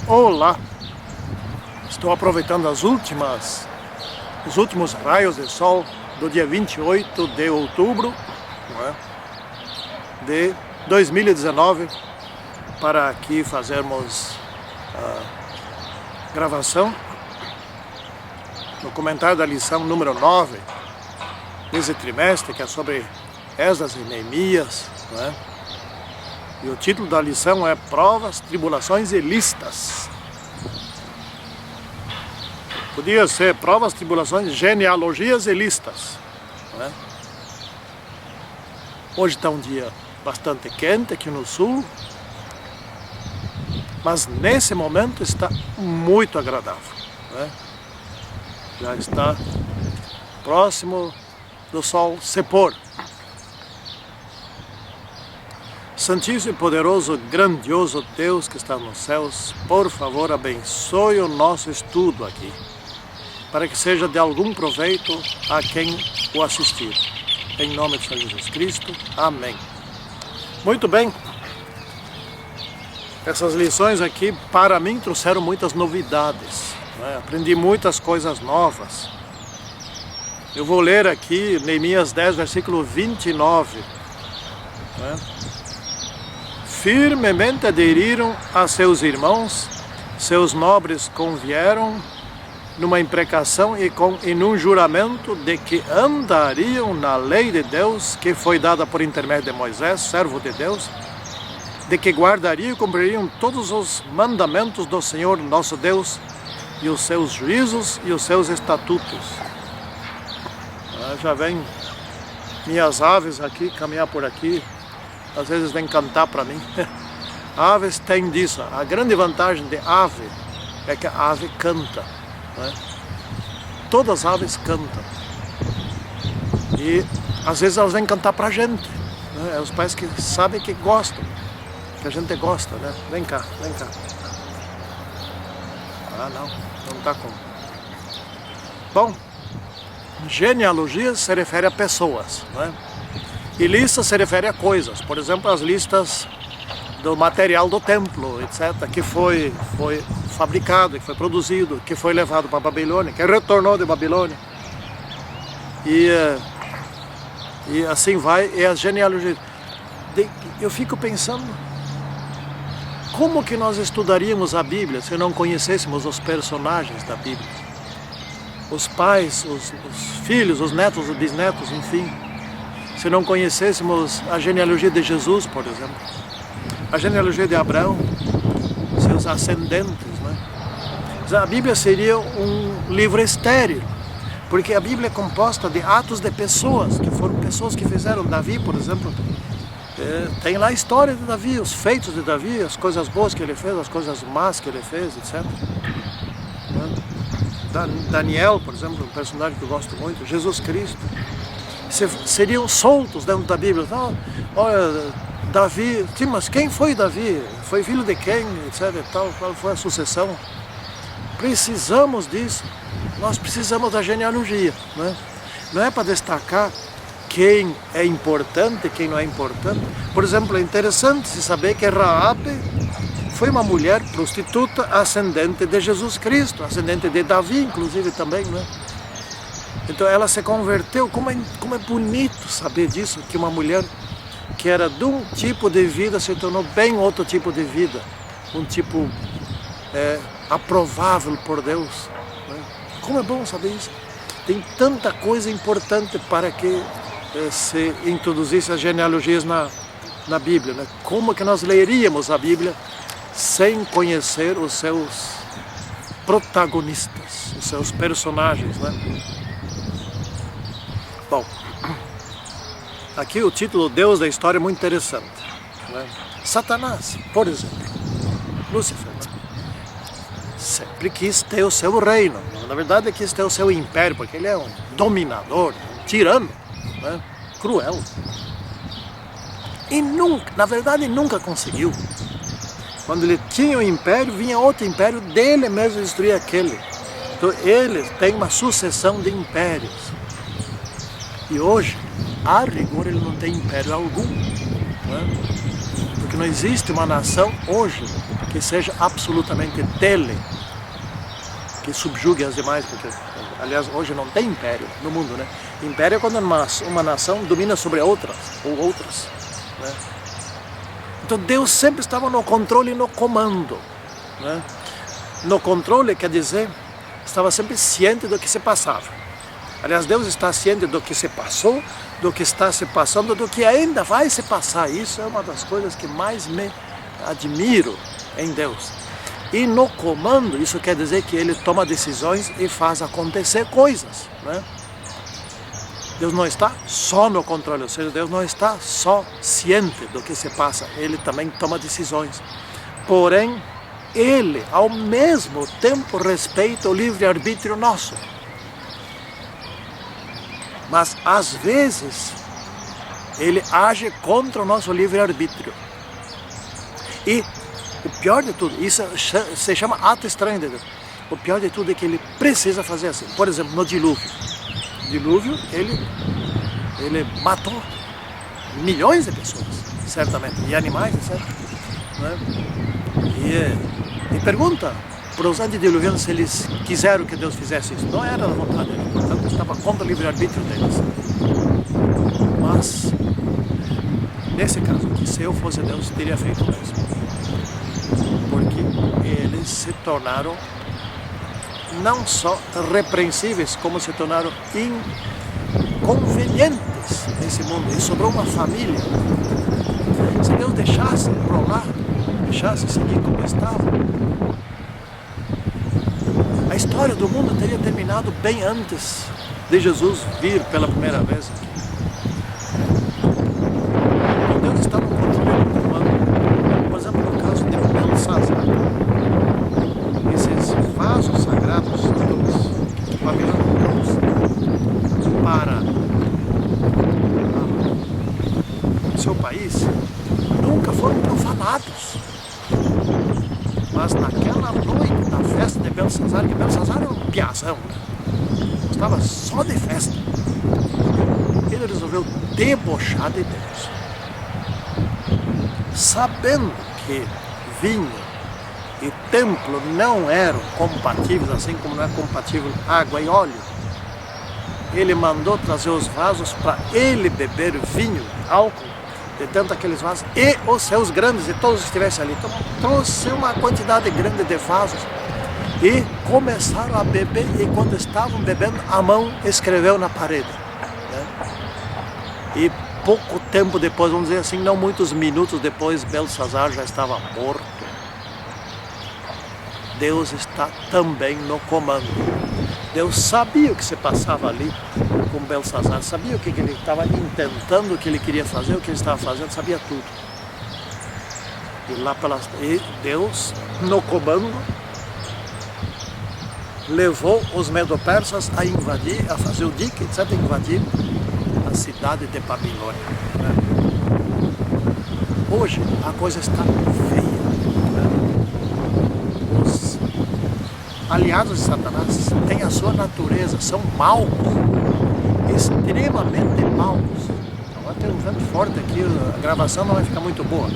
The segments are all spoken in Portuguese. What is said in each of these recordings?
Olá! Estou aproveitando os últimos raios de sol do dia 28 de outubro, de 2019 para aqui fazermos a gravação no comentário da lição número 9 desse trimestre, que é sobre Esdras e Neemias, E o título da lição é Provas, Tribulações e Listas. Podia ser Provas, Tribulações, Genealogias e Listas. Hoje está um dia bastante quente aqui no sul, mas nesse momento está muito agradável. Já está próximo do sol se pôr. Santíssimo e poderoso, grandioso Deus que está nos céus, por favor abençoe o nosso estudo aqui, para que seja de algum proveito a quem o assistir. Em nome de Senhor Jesus Cristo, amém. Muito bem, essas lições aqui para mim trouxeram muitas novidades, Aprendi muitas coisas novas. Eu vou ler aqui Neemias 10, versículo 29. Firmemente aderiram a seus irmãos, seus nobres convieram numa imprecação e num juramento de que andariam na lei de Deus, que foi dada por intermédio de Moisés, servo de Deus, de que guardariam e cumpririam todos os mandamentos do Senhor nosso Deus, e os seus juízos e os seus estatutos. Já vem minhas aves aqui, caminhar por aqui, às vezes vem cantar para mim. Aves têm disso. A grande vantagem de ave é que a ave canta. Todas as aves cantam. E às vezes elas vêm cantar para a gente. É os pais que sabem que gostam, que a gente gosta. Vem cá, vem cá. Não está com. Bom, genealogia se refere a pessoas, E lista se refere a coisas, por exemplo, as listas do material do templo, etc., que foi fabricado, que foi produzido, que foi levado para a Babilônia, que retornou de Babilônia. E assim vai, e as genealogias. Eu fico pensando, como que nós estudaríamos a Bíblia se não conhecêssemos os personagens da Bíblia? Os pais, os filhos, os netos, os bisnetos, enfim. Se não conhecêssemos a genealogia de Jesus, por exemplo, a genealogia de Abraão, seus ascendentes, A Bíblia seria um livro estéril, porque a Bíblia é composta de atos de pessoas, que foram pessoas que fizeram. Davi, por exemplo, tem lá a história de Davi, os feitos de Davi, as coisas boas que ele fez, as coisas más que ele fez, etc. Daniel, por exemplo, um personagem que eu gosto muito, Jesus Cristo. Seriam soltos dentro da Bíblia. Olha, Davi, mas quem foi Davi? Foi filho de quem? Etc. Qual foi a sucessão? Precisamos disso. Nós precisamos da genealogia. Não é para destacar quem é importante, quem não é importante. Por exemplo, é interessante se saber que Raabe foi uma mulher prostituta ascendente de Jesus Cristo, ascendente de Davi, inclusive, também, Então ela se converteu. Como é bonito saber disso, que uma mulher que era de um tipo de vida se tornou bem outro tipo de vida, um tipo aprovável por Deus. Como é bom saber isso. Tem tanta coisa importante para que se introduzisse as genealogias na Bíblia. Como que nós leríamos a Bíblia sem conhecer os seus protagonistas, os seus personagens, Bom, aqui o título Deus da história é muito interessante. Satanás, por exemplo, Lúcifer, sempre quis ter o seu reino. Na verdade, quis ter o seu império, porque ele é um dominador, um tirano, cruel. E na verdade, nunca conseguiu. Quando ele tinha um império, vinha outro império dele mesmo destruir aquele. Então ele tem uma sucessão de impérios. E hoje, a rigor, ele não tem império algum. Porque não existe uma nação hoje que seja absolutamente dele, que subjugue as demais, porque, aliás, hoje não tem império no mundo, né? Império é quando uma nação domina sobre outras, ou outras, né? Então Deus sempre estava no controle e no comando, né? No controle quer dizer, estava sempre ciente do que se passava. Aliás, Deus está ciente do que se passou, do que está se passando, do que ainda vai se passar. Isso é uma das coisas que mais me admiro em Deus. E no comando, isso quer dizer que Ele toma decisões e faz acontecer coisas, né? Deus não está só no controle, ou seja, Deus não está só ciente do que se passa, Ele também toma decisões. Porém, Ele, ao mesmo tempo, respeita o livre-arbítrio nosso. Mas, às vezes, Ele age contra o nosso livre-arbítrio. E o pior de tudo, isso se chama ato estranho de Deus. O pior de tudo é que Ele precisa fazer assim. Por exemplo, no dilúvio. O dilúvio, ele matou milhões de pessoas, certamente, e animais, etc. Né? E pergunta para os antediluvianos se eles quiseram que Deus fizesse isso. Não era da vontade deles, portanto estava contra o livre-arbítrio deles. Mas, nesse caso aqui, se eu fosse Deus, teria feito o mesmo. Porque eles se tornaram não só repreensíveis, como se tornaram inconvenientes nesse mundo. E sobrou uma família. Se Deus deixasse rolar, deixasse seguir como estava, a história do mundo teria terminado bem antes de Jesus vir pela primeira vez aqui. Então Deus está no controle do comando. Por exemplo, no caso de Belsazar, esses vasos sagrados que o Babilônia trouxe para o seu país nunca foram profanados. Mas naquela noite da festa de Belsazar, que Belsazar era um piazão, estava só de festa, ele resolveu debochar de Deus. Sabendo que vinho e templo não eram compatíveis, assim como não é compatível água e óleo, ele mandou trazer os vasos para ele beber vinho, álcool, de dentro daqueles vasos, e os seus grandes, e todos estivessem ali. Então trouxe uma quantidade grande de vasos e começaram a beber, e quando estavam bebendo, a mão escreveu na parede, né? E pouco tempo depois, vamos dizer assim, não muitos minutos depois, Belsazar já estava morto. Deus está também no comando. Deus sabia o que se passava ali com Belsazar, sabia o que ele estava intentando, o que ele queria fazer, o que ele estava fazendo, sabia tudo. E Deus, no comando, levou os medo-persas a invadir, a fazer o dique, etc., invadir a cidade de Babilônia, né? Hoje a coisa está feia, né? Os aliados de Satanás têm a sua natureza, são maus, extremamente maus. Agora tem um vento forte aqui, a gravação não vai ficar muito boa.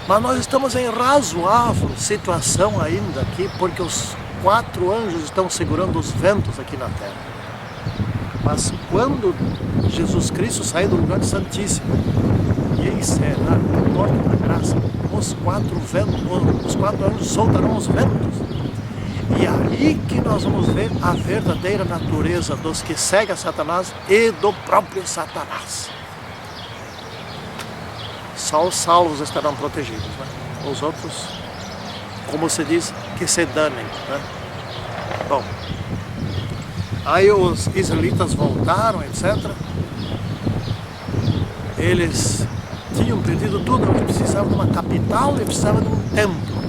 Mas nós estamos em razoável situação ainda aqui, porque os 4 anjos estão segurando os ventos aqui na terra. Mas quando Jesus Cristo sair do lugar santíssimo e encerrar a porta da graça, os 4 anjos soltarão os ventos. E aí que nós vamos ver a verdadeira natureza dos que seguem a Satanás e do próprio Satanás. Só os salvos estarão protegidos, né? Os outros, como se diz, que se danem, né? Bom, aí os israelitas voltaram, etc. Eles tinham perdido tudo, eles precisavam de uma capital e precisavam de um templo.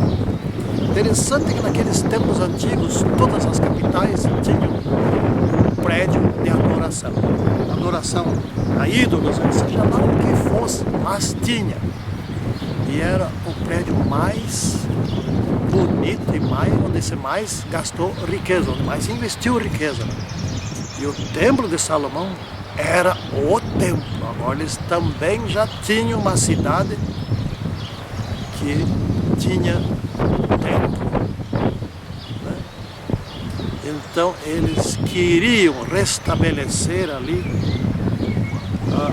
Interessante que naqueles tempos antigos, todas as capitais tinham um prédio de adoração. Adoração a ídolos, seja lá o que fosse, mas tinha. E era o prédio mais bonito e onde se mais gastou riqueza, onde mais investiu riqueza. E o templo de Salomão era o templo. Agora eles também já tinham uma cidade que tinha templo, né? Então eles queriam restabelecer ali a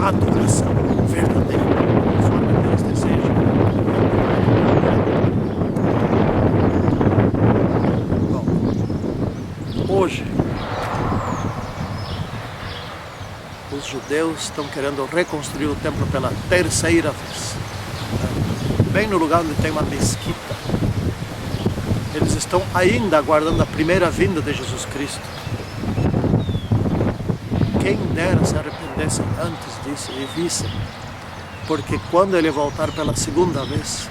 adoração verdadeira, conforme Deus deseja. Bom, hoje os judeus estão querendo reconstruir o templo pela terceira vez, né? Bem no lugar onde tem uma mesquita. Eles estão ainda aguardando a primeira vinda de Jesus Cristo. Quem dera se arrependessem antes disso e vissem, porque quando ele voltar pela segunda vez,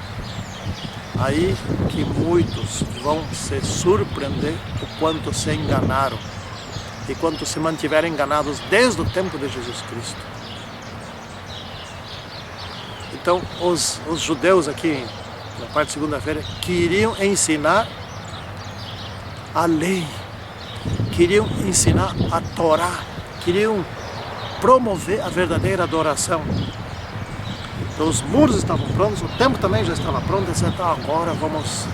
aí que muitos vão se surpreender o quanto se enganaram e quanto se mantiveram enganados desde o tempo de Jesus Cristo. Então os judeus aqui, na parte de segunda-feira, queriam ensinar a lei, queriam ensinar a Torá, queriam promover a verdadeira adoração. Então os muros estavam prontos, o templo também já estava pronto, então agora vamos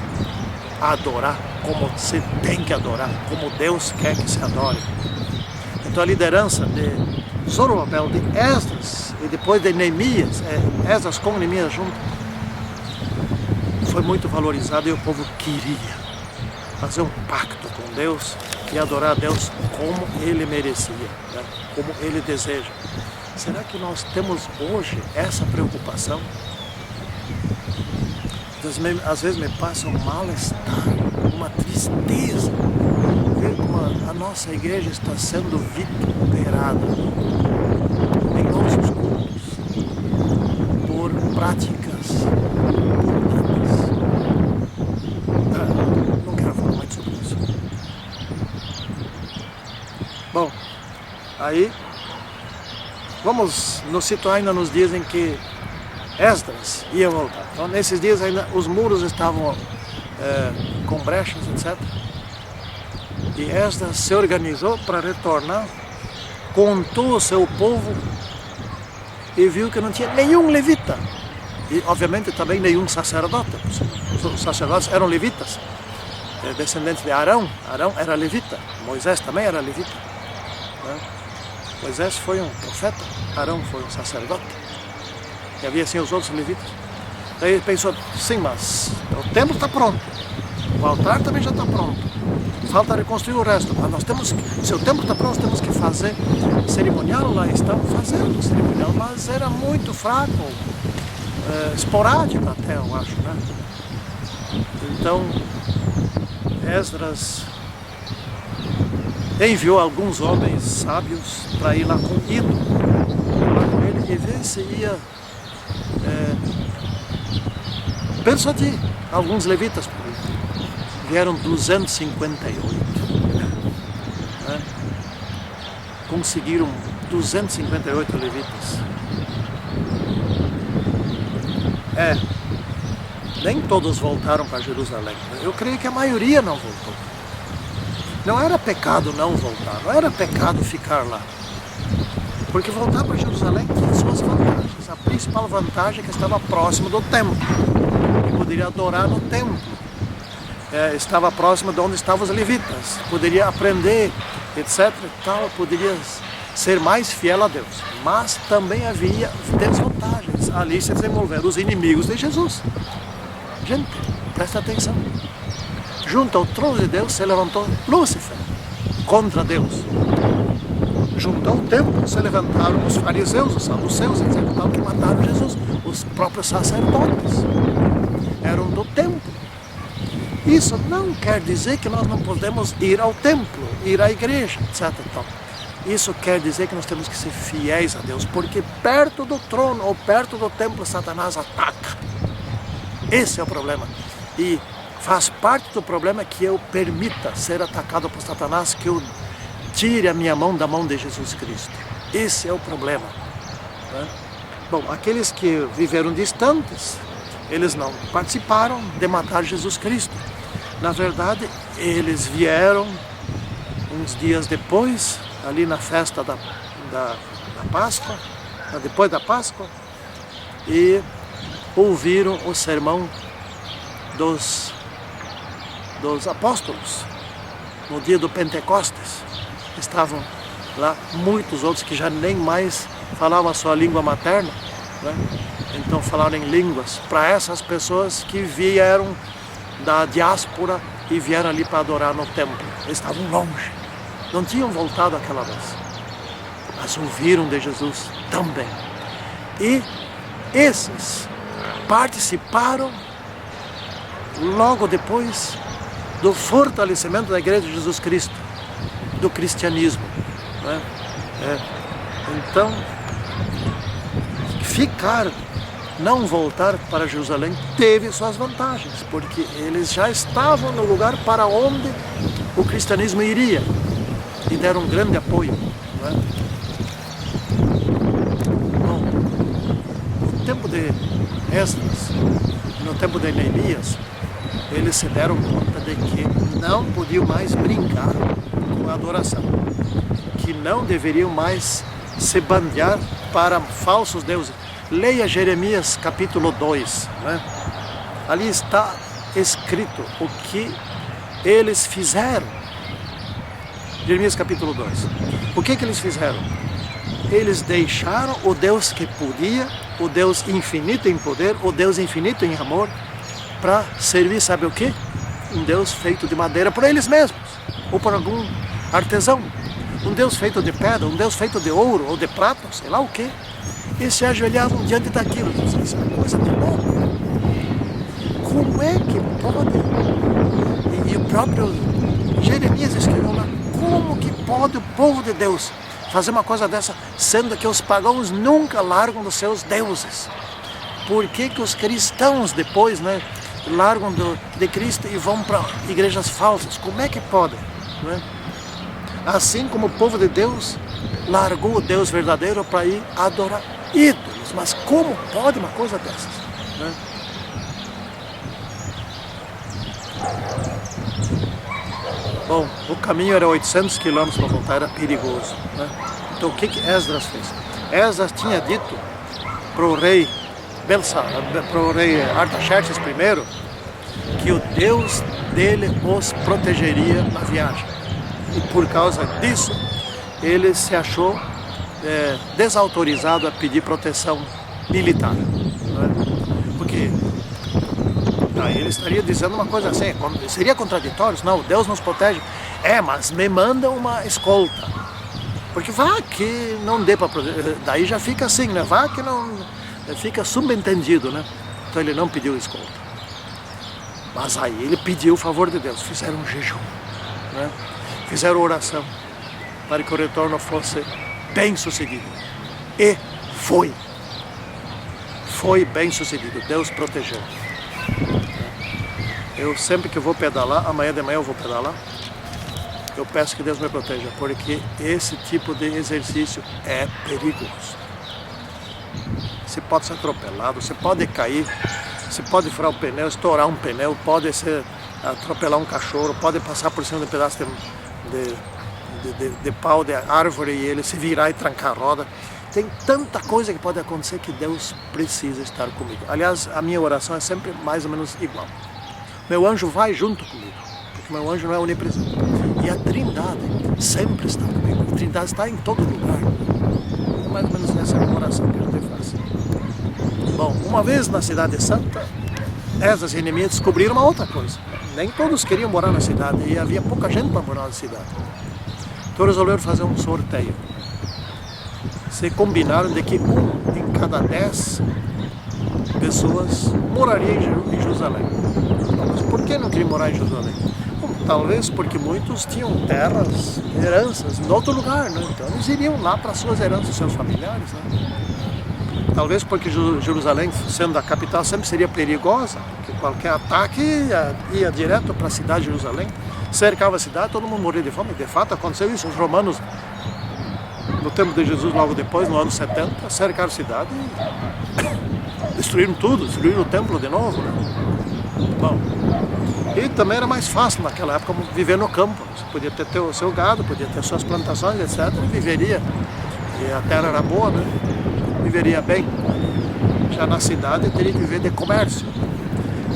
adorar como se tem que adorar, como Deus quer que se adore. Então a liderança de Zorobabel, de Esdras e depois de Neemias, Esdras com Neemias junto, foi muito valorizada e o povo queria fazer um pacto com Deus e adorar a Deus como Ele merecia, né? Como Ele deseja. Será que nós temos hoje essa preocupação? Às vezes me passa um mal-estar, uma tristeza, ver como a nossa igreja está sendo vituperada em nossos cultos por práticas mundanas. Não quero falar muito sobre isso. Bom, aí vamos nos situar ainda nos dias em que Esdras ia voltar. Então nesses dias ainda os muros estavam com brechas, etc. E Esdras se organizou para retornar, contou o seu povo e viu que não tinha nenhum levita. E obviamente também nenhum sacerdote. Os sacerdotes eram levitas, descendentes de Arão. Arão era levita, Moisés também era levita, né? Moisés foi um profeta, Arão foi um sacerdote. E havia assim os outros levitas. Daí ele pensou, sim, mas o templo está pronto, o altar também já está pronto, falta reconstruir o resto. Mas nós temos, se o templo está pronto, nós temos que fazer cerimonial. Lá estão fazendo cerimonial, mas era muito fraco, esporádico até, eu acho, né? Então Esdras enviou alguns homens sábios para ir lá com ídolo, com ele, e ver se ia persuadir alguns levitas por ele. Vieram 258, né? Conseguiram 258 levitas. Nem todos voltaram para Jerusalém. Eu creio que a maioria não voltou. Não era pecado não voltar, não era pecado ficar lá. Porque voltar para Jerusalém tinha suas vantagens. A principal vantagem é que estava próximo do templo. E poderia adorar no templo. Estava próximo de onde estavam os levitas. Poderia aprender, etc. e tal, poderia ser mais fiel a Deus. Mas também havia desvantagens. Ali se desenvolveram os inimigos de Jesus. Gente, presta atenção. Junto ao trono de Deus se levantou Lúcifer contra Deus. Junto ao templo se levantaram os fariseus, os saduceus, etc. que mataram Jesus. Os próprios sacerdotes eram do templo. Isso não quer dizer que nós não podemos ir ao templo, ir à igreja, etc. Isso quer dizer que nós temos que ser fiéis a Deus, porque perto do trono ou perto do templo Satanás ataca. Esse é o problema. E faz parte do problema que eu permita ser atacado por Satanás, que eu tire a minha mão da mão de Jesus Cristo. Esse é o problema, né? Bom, aqueles que viveram distantes, eles não participaram de matar Jesus Cristo. Na verdade, eles vieram uns dias depois, ali na festa da Páscoa, depois da Páscoa, e ouviram o sermão dos apóstolos, no dia do Pentecostes. Estavam lá muitos outros que já nem mais falavam a sua língua materna, né? Então falaram em línguas para essas pessoas que vieram da diáspora e vieram ali para adorar no templo. Eles estavam longe, não tinham voltado aquela vez, mas ouviram de Jesus também. E esses participaram logo depois do fortalecimento da Igreja de Jesus Cristo, do cristianismo, né? Então, ficar, não voltar para Jerusalém teve suas vantagens, porque eles já estavam no lugar para onde o cristianismo iria e deram um grande apoio, né? Bom, no tempo de Esdras, no tempo de Neemias, eles se deram conta de que não podiam mais brincar com a adoração, que não deveriam mais se bandear para falsos deuses. Leia Jeremias capítulo 2, né? Ali está escrito o que eles fizeram. Jeremias capítulo 2. O que eles fizeram? Eles deixaram o Deus que podia, o Deus infinito em poder, o Deus infinito em amor, para servir, sabe o que? Um Deus feito de madeira por eles mesmos, ou por algum artesão. Um Deus feito de pedra, um Deus feito de ouro ou de prata, sei lá o que. E se ajoelhavam diante daquilo. Isso é uma coisa de louco. Como é que pode? E o próprio Jeremias escreveu lá, como que pode o povo de Deus fazer uma coisa dessa, sendo que os pagãos nunca largam dos seus deuses? Por que que os cristãos depois, né, largam de Cristo e vão para igrejas falsas? Como é que podem, né? Assim como o povo de Deus largou o Deus verdadeiro para ir adorar ídolos. Mas como pode uma coisa dessas, né? Bom, o caminho era 800 quilômetros para voltar, era perigoso, né? Então o que que Esdras fez? Esdras tinha dito para o rei Artaxerxes I que o Deus dele os protegeria na viagem. E por causa disso, ele se achou desautorizado a pedir proteção militar, né? Porque aí ele estaria dizendo uma coisa assim, seria contraditório? Não, Deus nos protege. Mas me manda uma escolta. Porque vá que não dê para proteger. Daí já fica assim, né? Vá que não... Fica subentendido, né? Então ele não pediu escolta. Mas aí ele pediu o favor de Deus. Fizeram um jejum, né? Fizeram oração para que o retorno fosse bem sucedido. E foi. Foi bem sucedido. Deus protegeu. Eu sempre que vou pedalar, amanhã de manhã eu vou pedalar, eu peço que Deus me proteja, porque esse tipo de exercício é perigoso. Você pode ser atropelado, você pode cair, você pode furar o pneu, estourar um pneu, pode atropelar um cachorro, pode passar por cima de um pedaço de pau, de árvore e ele se virar e trancar a roda. Tem tanta coisa que pode acontecer que Deus precisa estar comigo. Aliás, a minha oração é sempre mais ou menos igual. Meu anjo vai junto comigo, porque meu anjo não é onipresente. E a Trindade sempre está comigo. A Trindade está em todo lugar. É mais ou menos essa oração que a gente faz. Bom, uma vez na Cidade Santa, Esdras e Neemias descobriram uma outra coisa. Nem todos queriam morar na cidade e havia pouca gente para morar na cidade. Então resolveram fazer um sorteio. Se combinaram de que 1 em cada 10 pessoas moraria em Jerusalém. Mas por que não queriam morar em Jerusalém? Bom, talvez porque muitos tinham terras, heranças em outro lugar, né? Então eles iriam lá para suas heranças, seus familiares, né? Talvez porque Jerusalém, sendo a capital, sempre seria perigosa, porque qualquer ataque ia direto para a cidade de Jerusalém, cercava a cidade, todo mundo morria de fome. De fato aconteceu isso. Os romanos, no tempo de Jesus, logo depois, no ano 70, cercaram a cidade e destruíram tudo, destruíram o templo de novo, né? Bom, e também era mais fácil naquela época viver no campo. Você podia ter o seu gado, podia ter suas plantações, etc. E viveria, e a terra era boa, né? Viveria bem. Já na cidade teria que viver de comércio.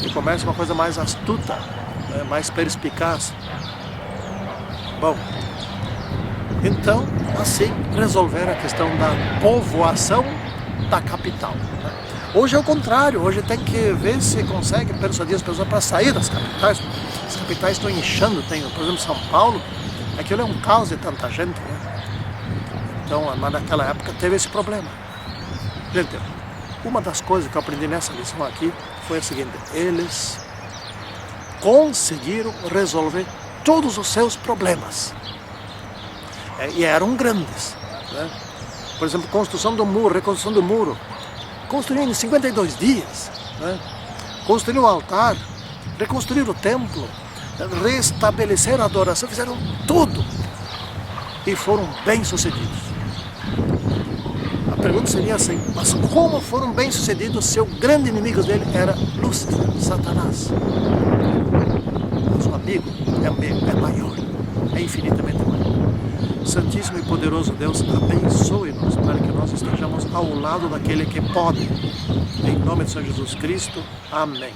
E comércio é uma coisa mais astuta, né? Mais perspicaz. Bom, então, assim, resolver a questão da povoação da capital. Hoje é o contrário, hoje tem que ver se consegue persuadir as pessoas para sair das capitais. As capitais estão inchando, tem, por exemplo, São Paulo, aquilo é um caos de tanta gente, né? Então, mas naquela época teve esse problema. Gente, uma das coisas que eu aprendi nessa lição aqui foi a seguinte: eles conseguiram resolver todos os seus problemas. E eram grandes, né? Por exemplo, construção do muro, reconstrução do muro. Construíram em 52 dias, né? Construíram o altar, reconstruíram o templo, restabeleceram a adoração, fizeram tudo e foram bem-sucedidos. A pergunta seria assim: mas como foram bem-sucedidos se o grande inimigo dele era Lúcifer, Satanás? Nosso amigo é maior, é infinitamente maior. Santíssimo e poderoso Deus, abençoe-nos para que nós estejamos ao lado daquele que pode. Em nome de São Jesus Cristo. Amém.